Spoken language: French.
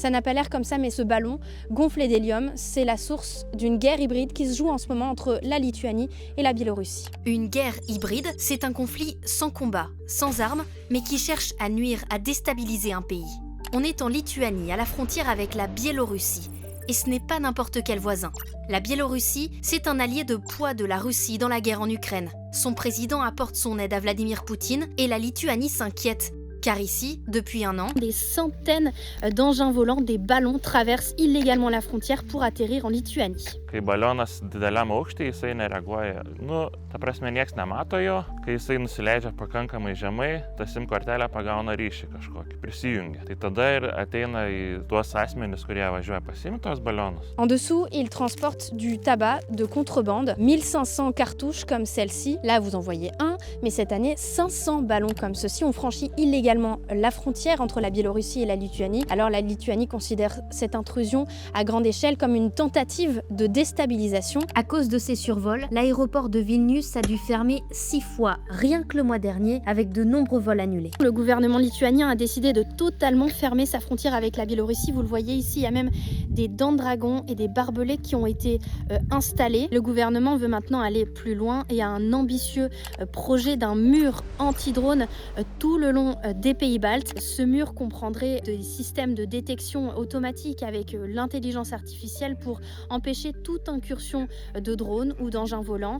Ça n'a pas l'air comme ça, mais ce ballon gonflé d'hélium, c'est la source d'une guerre hybride qui se joue en ce moment entre la Lituanie et la Biélorussie. Une guerre hybride, c'est un conflit sans combat, sans armes, mais qui cherche à nuire, à déstabiliser un pays. On est en Lituanie, à la frontière avec la Biélorussie. Et ce n'est pas n'importe quel voisin. La Biélorussie, c'est un allié de poids de la Russie dans la guerre en Ukraine. Son président apporte son aide à Vladimir Poutine et la Lituanie s'inquiète. Car ici, depuis un an, des centaines d'engins volants, des ballons traversent illégalement la frontière pour atterrir en Lituanie. Kai balionas dideliam aukšty, jisai nereaguoja. Ta prasme, nieks nemato jo. Kai jisai nusileidžia pakankamai žemai, ta SIM kortelė pagauna ryšį kažkokį, prisijungia. Tai tada ir ateina į tuos asmenis, kurie važiuoja pasiimti tos balionus. En dessous, ils transportent du tabac de contrebande, 1500 cartouches comme celle-ci. Là, vous en voyez un, mais cette année, 500 ballons comme ceci ont franchi illégalement la frontière entre la Biélorussie et la Lituanie. Alors la Lituanie considère cette intrusion à grande échelle comme une tentative de déstabilisation. À cause de ces survols, l'aéroport de Vilnius a dû fermer 6 fois, rien que le mois dernier, avec de nombreux vols annulés. Le gouvernement lituanien a décidé de totalement fermer sa frontière avec la Biélorussie. Vous le voyez ici, il y a même des dents de dragon et des barbelés qui ont été installés. Le gouvernement veut maintenant aller plus loin et a un ambitieux projet d'un mur anti-drone tout le long des pays baltes. Ce mur comprendrait des systèmes de détection automatique avec l'intelligence artificielle pour empêcher toute incursion de drones ou d'engins volants.